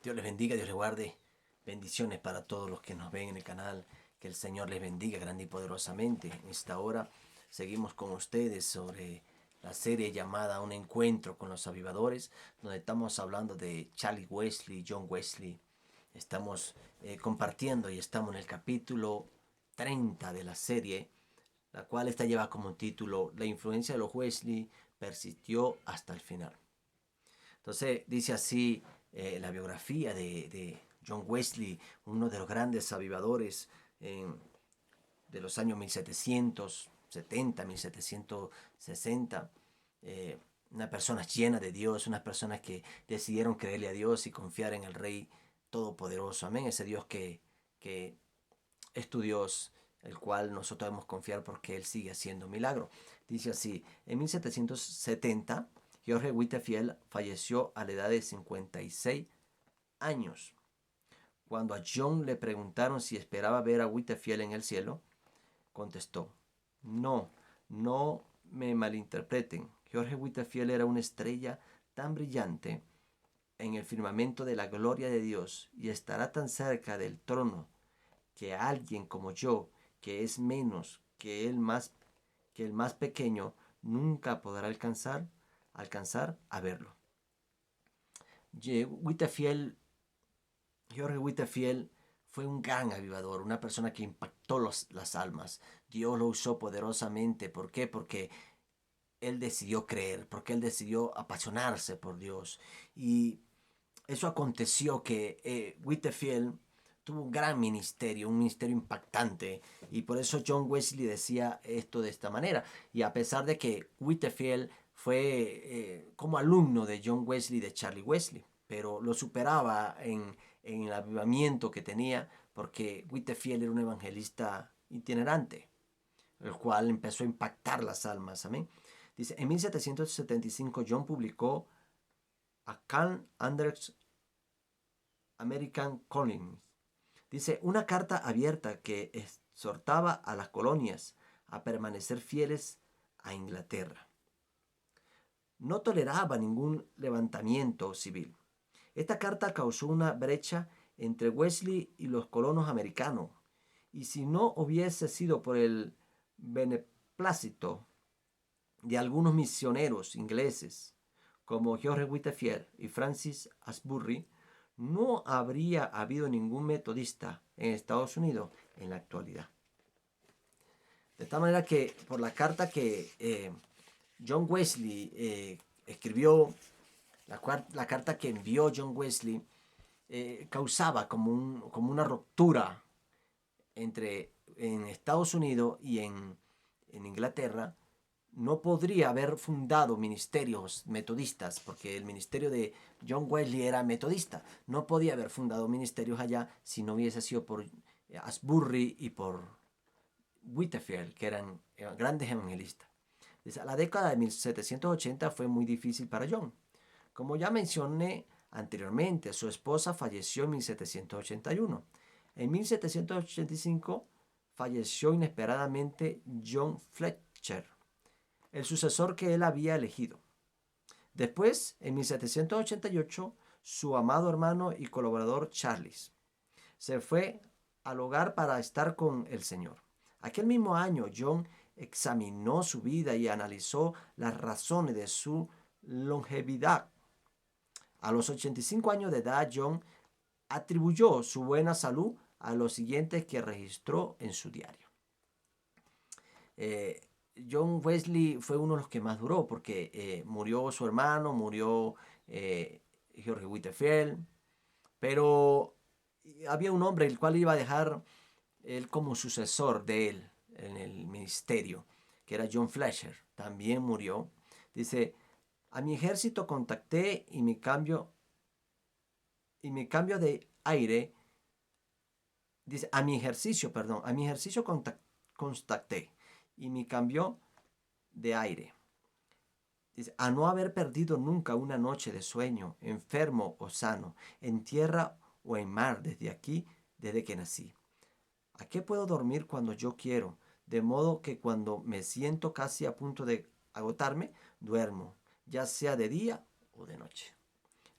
Dios les bendiga, Dios les guarde. Bendiciones para todos los que nos ven en el canal. Que el Señor les bendiga grande y poderosamente. En esta hora seguimos con ustedes sobre la serie llamada Un encuentro con los avivadores, donde estamos hablando de Charlie Wesley, John Wesley. Estamos compartiendo y estamos en el capítulo 30 de la serie, la cual esta lleva como título La influencia de los Wesley persistió hasta el final. Entonces dice así la biografía de John Wesley, uno de los grandes avivadores de los años 1770, 1760. Unas personas llenas de Dios, unas personas que decidieron creerle a Dios y confiar en el Rey Todopoderoso. Amén. Ese Dios que es tu Dios, el cual nosotros debemos confiar porque Él sigue haciendo milagros. Dice así, en 1770, George Whitefield falleció a la edad de 56 años. Cuando a John le preguntaron si esperaba ver a Whitefield en el cielo, contestó, no, no me malinterpreten. George Whitefield era una estrella tan brillante en el firmamento de la gloria de Dios y estará tan cerca del trono que alguien como yo, que es menos que el más pequeño, nunca podrá alcanzar a verlo. Whitefield, George Whitefield fue un gran avivador, una persona que impactó las almas. Dios lo usó poderosamente. ¿Por qué? Porque él decidió creer, porque él decidió apasionarse por Dios. Y eso aconteció que Whitefield tuvo un gran ministerio, un ministerio impactante, y por eso John Wesley decía esto de esta manera. Y a pesar de que Whitefield fue como alumno de John Wesley, de Charlie Wesley, pero lo superaba en el avivamiento que tenía, porque Whitefield era un evangelista itinerante, el cual empezó a impactar las almas. Amén. Dice, en 1775 John publicó a Carl Anders American Colonies. Dice, una carta abierta que exhortaba a las colonias a permanecer fieles a Inglaterra. No toleraba ningún levantamiento civil. Esta carta causó una brecha entre Wesley y los colonos americanos, y si no hubiese sido por el beneplácito de algunos misioneros ingleses, como George Whitefield y Francis Asbury, no habría habido ningún metodista en Estados Unidos en la actualidad. De tal manera que por la carta que John Wesley escribió, la carta que envió John Wesley, causaba como una ruptura en Estados Unidos y en Inglaterra. No podría haber fundado ministerios metodistas, porque el ministerio de John Wesley era metodista. No podía haber fundado ministerios allá si no hubiese sido por Asbury y por Whitefield, que eran grandes evangelistas. La década de 1780 fue muy difícil para John. Como ya mencioné anteriormente, su esposa falleció en 1781. En 1785 falleció inesperadamente John Fletcher, el sucesor que él había elegido. Después, en 1788, su amado hermano y colaborador Charles se fue al hogar para estar con el Señor. Aquel mismo año, John examinó su vida y analizó las razones de su longevidad. A los 85 años de edad, John atribuyó su buena salud a lo siguiente que registró en su diario. John Wesley fue uno de los que más duró, porque murió su hermano, murió George Whitefield, pero había un hombre el cual iba a dejar él como sucesor de él en el ministerio, que era John Fletcher. También murió. Dice, a mi ejército contacté y mi cambio de aire, dice, a mi ejercicio contacté y mi cambio de aire. Dice, a no haber perdido nunca una noche de sueño, enfermo o sano, en tierra o en mar, desde que nací. ¿A qué puedo dormir cuando yo quiero? De modo que cuando me siento casi a punto de agotarme, duermo, ya sea de día o de noche.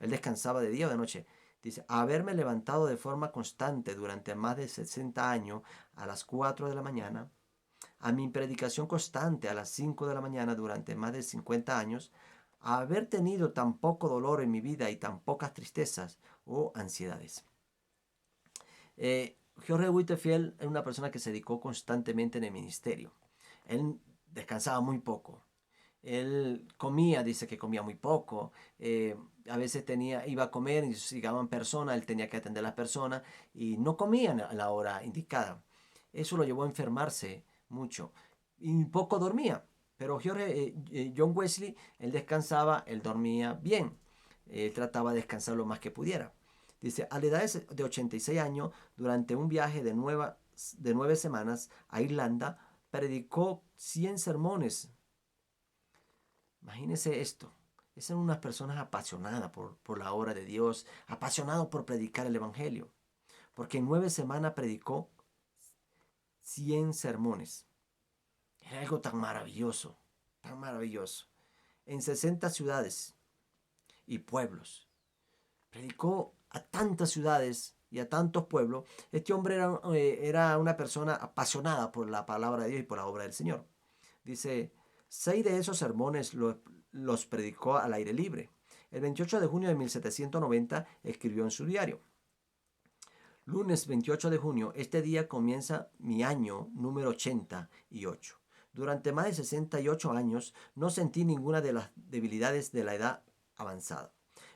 Él descansaba de día o de noche. Dice, haberme levantado de forma constante durante más de 60 años a las 4 de la mañana, a mi predicación constante a las 5 de la mañana durante más de 50 años, a haber tenido tan poco dolor en mi vida y tan pocas tristezas o ansiedades. George Whitefield era una persona que se dedicó constantemente en el ministerio. Él descansaba muy poco. Él comía, dice que comía muy poco. A veces iba a comer y llegaban personas, él tenía que atender a las personas y no comían a la hora indicada. Eso lo llevó a enfermarse mucho y poco dormía. Pero John Wesley, él descansaba, él dormía bien. Él trataba de descansar lo más que pudiera. Dice, a la edad de 86 años, durante un viaje de 9 semanas a Irlanda, predicó 100 sermones. Imagínense esto. Son unas personas apasionadas por la obra de Dios, apasionados por predicar el Evangelio. Porque en 9 semanas predicó 100 sermones. Era algo tan maravilloso, tan maravilloso. En 60 ciudades y pueblos. Predicó a tantas ciudades y a tantos pueblos. Este hombre era una persona apasionada por la palabra de Dios y por la obra del Señor. Dice, 6 de esos sermones los predicó al aire libre. El 28 de junio de 1790 escribió en su diario: lunes 28 de junio, este día comienza mi año número 88. Durante más de 68 años no sentí ninguna de las debilidades de la edad avanzada.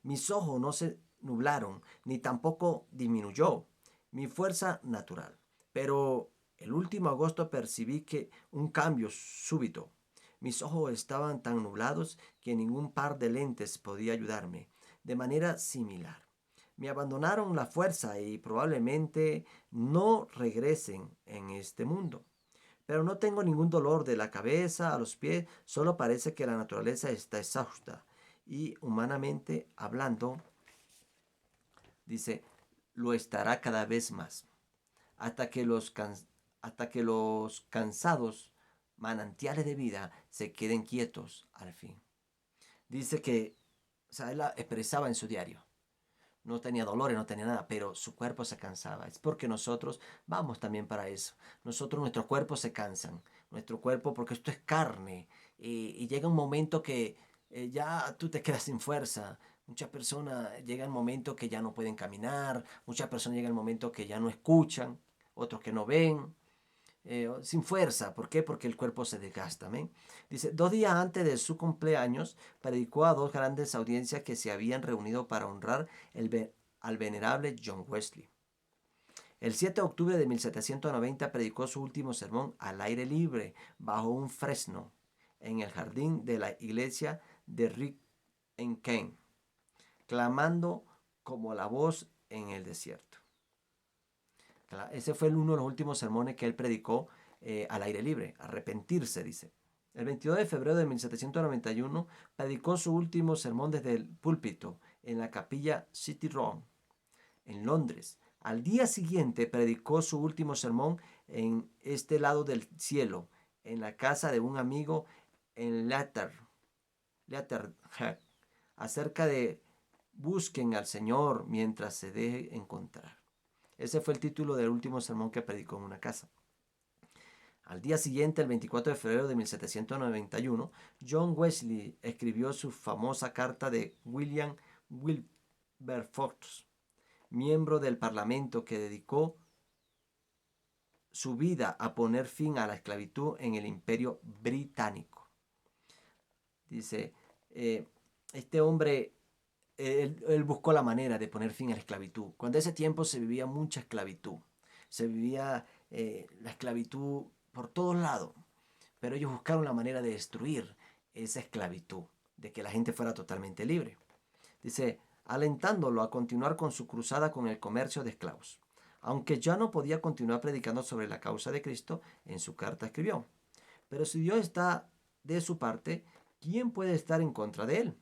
Mis ojos no se nublaron, ni tampoco disminuyó mi fuerza natural. Pero el último agosto percibí que un cambio súbito. Mis ojos estaban tan nublados que ningún par de lentes podía ayudarme. De manera similar, me abandonaron la fuerza y probablemente no regresen en este mundo. Pero no tengo ningún dolor de la cabeza a los pies, solo parece que la naturaleza está exhausta. Y humanamente hablando, dice, lo estará cada vez más, hasta que hasta que los cansados manantiales de vida se queden quietos al fin. Dice que, o sea, él la expresaba en su diario. No tenía dolores, no tenía nada, pero su cuerpo se cansaba. Es porque nosotros vamos también para eso. Nuestros cuerpos se cansan. Nuestro cuerpo, porque esto es carne. Y llega un momento que ya tú te quedas sin fuerza. Muchas personas llegan momento que ya no pueden caminar. Muchas personas llegan al momento que ya no escuchan. Otros que no ven. Sin fuerza. ¿Por qué? Porque el cuerpo se desgasta. ¿ven? Dice, 2 días antes de su cumpleaños, predicó a 2 grandes audiencias que se habían reunido para honrar al venerable John Wesley. El 7 de octubre de 1790 predicó su último sermón al aire libre, bajo un fresno, en el jardín de la iglesia de Rick en Kent, clamando como la voz en el desierto. Ese fue uno de los últimos sermones que él predicó al aire libre. Arrepentirse, dice. El 22 de febrero de 1791 predicó su último sermón desde el púlpito en la capilla City Road, en Londres. Al día siguiente predicó su último sermón en este lado del cielo, en la casa de un amigo en Leatherhead, acerca de busquen al Señor mientras se deje encontrar. Ese fue el título del último sermón que predicó en una casa. Al día siguiente, el 24 de febrero de 1791, John Wesley escribió su famosa carta de William Wilberforce, miembro del Parlamento, que dedicó su vida a poner fin a la esclavitud en el Imperio Británico. Dice, este hombre, él buscó la manera de poner fin a la esclavitud. Cuando ese tiempo se vivía mucha esclavitud, se vivía la esclavitud por todos lados, pero ellos buscaron la manera de destruir esa esclavitud, de que la gente fuera totalmente libre. Dice, alentándolo a continuar con su cruzada con el comercio de esclavos. Aunque ya no podía continuar predicando sobre la causa de Cristo, en su carta escribió, pero si Dios está de su parte, ¿quién puede estar en contra de él?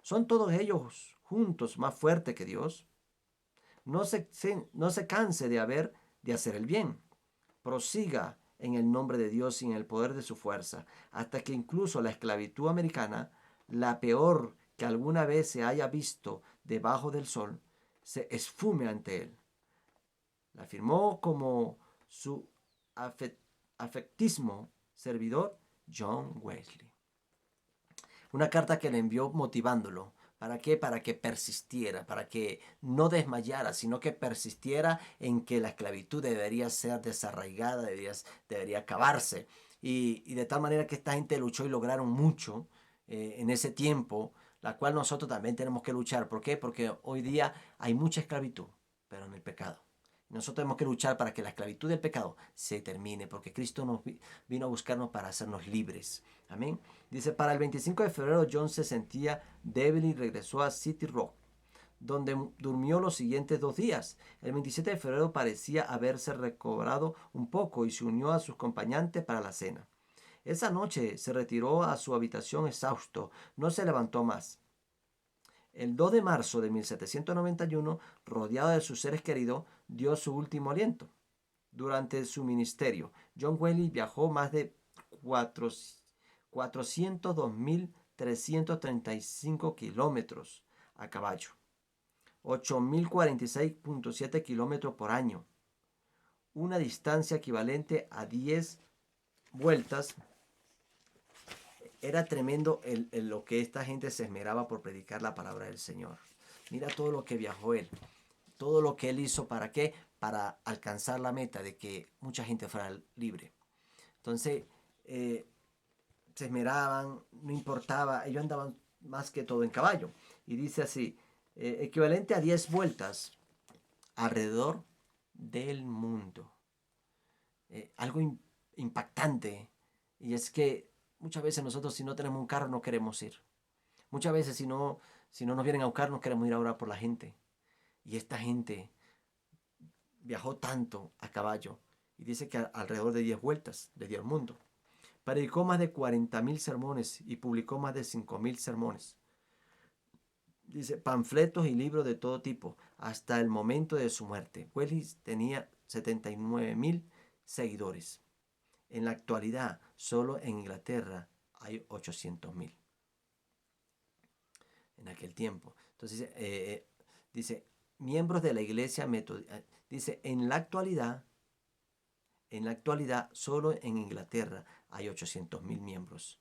¿Son todos ellos juntos más fuertes que Dios? No se canse de hacer el bien. Prosiga en el nombre de Dios y en el poder de su fuerza, hasta que incluso la esclavitud americana, la peor que alguna vez se haya visto debajo del sol, se esfume ante él. La firmó como su afectísimo servidor John Wesley. Una carta que le envió motivándolo. ¿Para qué? Para que persistiera, para que no desmayara, sino que persistiera en que la esclavitud debería ser desarraigada, debería acabarse. Y de tal manera que esta gente luchó y lograron mucho en ese tiempo, la cual nosotros también tenemos que luchar. ¿Por qué? Porque hoy día hay mucha esclavitud, pero en el pecado. Nosotros tenemos que luchar para que la esclavitud del pecado se termine, porque Cristo nos vino a buscarnos para hacernos libres. Amén. Dice, para el 25 de febrero John se sentía débil y regresó a City Rock, donde durmió los siguientes 2 días. El 27 de febrero parecía haberse recobrado un poco y se unió a sus acompañantes para la cena. Esa noche se retiró a su habitación exhausto, no se levantó más. El 2 de marzo de 1791, rodeado de sus seres queridos, dio su último aliento. Durante su ministerio, John Wesley viajó más de 402.335 kilómetros a caballo, 8.046.7 kilómetros por año, una distancia equivalente a 10 vueltas. Era tremendo lo que esta gente se esmeraba por predicar la palabra del Señor. Mira todo lo que viajó él, todo lo que él hizo, ¿para qué? Para alcanzar la meta de que mucha gente fuera libre. Entonces, se esmeraban, no importaba, ellos andaban más que todo en caballo. Y dice así, equivalente a 10 vueltas alrededor del mundo. Algo impactante. Y es que muchas veces nosotros, si no tenemos un carro, no queremos ir. Muchas veces si no nos vienen a buscar, no queremos ir a orar por la gente. Y esta gente viajó tanto a caballo. Y dice que alrededor de 10 vueltas le dio el mundo. Predicó más de 40.000 sermones y publicó más de 5.000 sermones. Dice, panfletos y libros de todo tipo, hasta el momento de su muerte. Wesley tenía 79.000 seguidores. En la actualidad, solo en Inglaterra hay 800.000. En aquel tiempo. Entonces, dice, miembros de la iglesia metodista. Dice, en la actualidad, solo en Inglaterra hay 800.000 miembros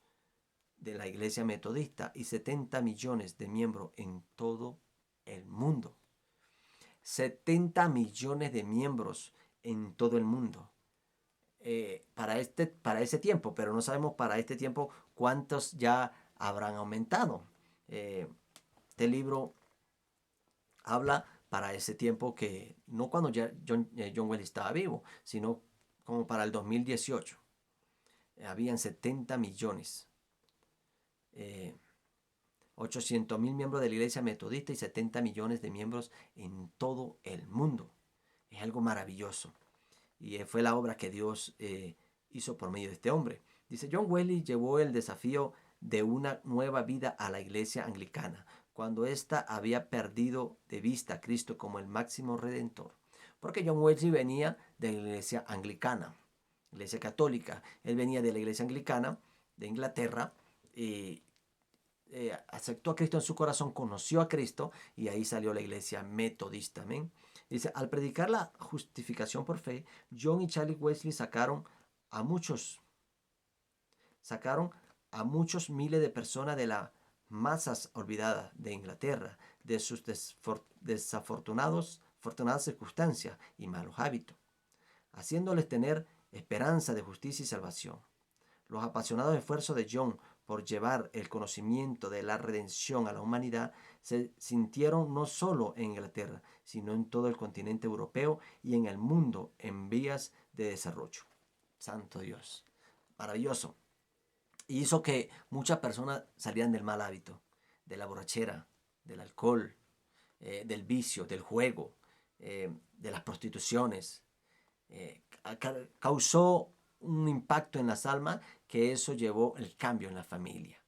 de la iglesia metodista y 70 millones de miembros en todo el mundo. 70 millones de miembros en todo el mundo. Para ese tiempo, pero no sabemos para este tiempo cuántos ya habrán aumentado. Este libro habla para ese tiempo que no cuando ya John Wesley estaba vivo, sino como para el 2018. Habían 70 millones. 800.000 miembros de la iglesia metodista y 70 millones de miembros en todo el mundo. Es algo maravilloso. Y fue la obra que Dios hizo por medio de este hombre. Dice, John Wesley llevó el desafío de una nueva vida a la iglesia anglicana, cuando ésta había perdido de vista a Cristo como el máximo redentor. Porque John Wesley venía de la iglesia anglicana, iglesia católica. Él venía de la iglesia anglicana de Inglaterra y aceptó a Cristo en su corazón, conoció a Cristo y ahí salió la iglesia metodista. Amén. Dice, al predicar la justificación por fe, John y Charles Wesley sacaron a muchos miles de personas de las masas olvidadas de Inglaterra, de sus desafortunadas circunstancias y malos hábitos, haciéndoles tener esperanza de justicia y salvación. Los apasionados esfuerzos de John por llevar el conocimiento de la redención a la humanidad se sintieron no solo en Inglaterra, sino en todo el continente europeo y en el mundo en vías de desarrollo. Santo Dios, maravilloso. Y hizo que muchas personas salieran del mal hábito, de la borrachera, del alcohol, del vicio, del juego, de las prostituciones. Causó un impacto en las almas que eso llevó el cambio en la familia.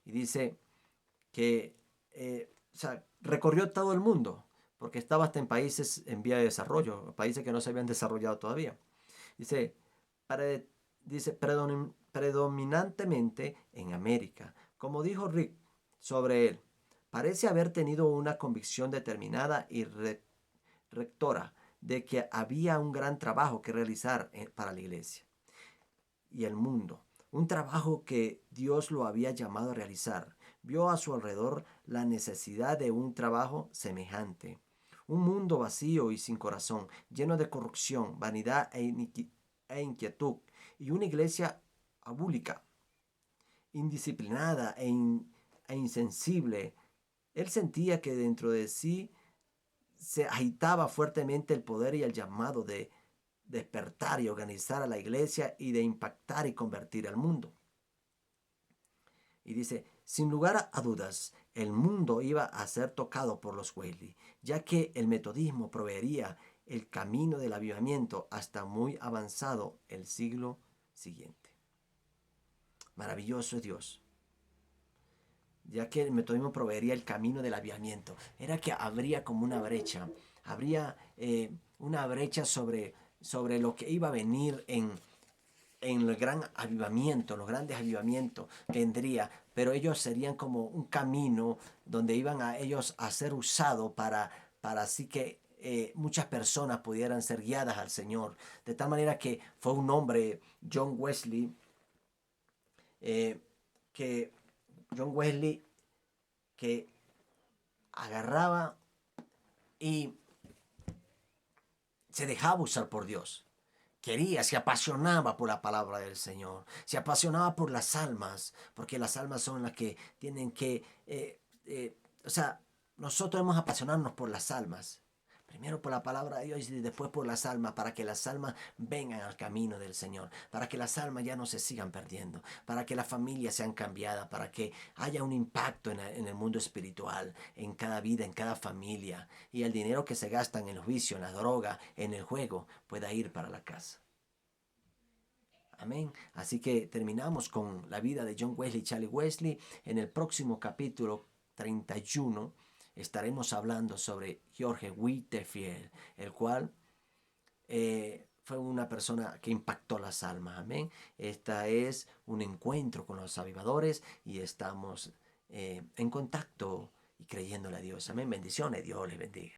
Y dice que recorrió todo el mundo, porque estaba hasta en países en vía de desarrollo, países que no se habían desarrollado todavía. Dice, predominantemente en América. Como dijo Rick sobre él, Parece haber tenido una convicción determinada y rectora de que había un gran trabajo que realizar para la iglesia y el mundo, un trabajo que Dios lo había llamado a realizar. Vio a su alrededor la necesidad de un trabajo semejante. Un mundo vacío y sin corazón, lleno de corrupción, vanidad e inquietud, y una iglesia abúlica, indisciplinada e insensible. Él sentía que dentro de sí se agitaba fuertemente el poder y el llamado de despertar y organizar a la iglesia y de impactar y convertir al mundo. Y dice, sin lugar a dudas, el mundo iba a ser tocado por los Wesley, ya que el metodismo proveería el camino del avivamiento hasta muy avanzado el siglo siguiente. Maravilloso es Dios, ya que el metodismo proveería el camino del avivamiento. Era que habría como una brecha, habría una brecha sobre lo que iba a venir en el gran avivamiento, los grandes avivamientos que vendría, pero ellos serían como un camino donde iban a ellos a ser usados para así que muchas personas pudieran ser guiadas al Señor. De tal manera que fue un hombre, John Wesley, eh, que John Wesley que agarraba y se dejaba usar por Dios. Quería, se apasionaba por la palabra del Señor, se apasionaba por las almas, porque las almas son las que tienen que, o sea, nosotros hemos apasionarnos por las almas. Primero por la palabra de Dios y después por las almas, para que las almas vengan al camino del Señor, para que las almas ya no se sigan perdiendo, para que las familias sean cambiadas, para que haya un impacto en el mundo espiritual, en cada vida, en cada familia, y el dinero que se gasta en el vicio, en la droga, en el juego, pueda ir para la casa. Amén. Así que terminamos con la vida de John Wesley y Charlie Wesley. En el próximo capítulo 31 estaremos hablando sobre George Whitefield, el cual fue una persona que impactó las almas. Amén. Esta es un encuentro con los avivadores y estamos en contacto y creyéndole a Dios. Amén. Bendiciones. Dios les bendiga.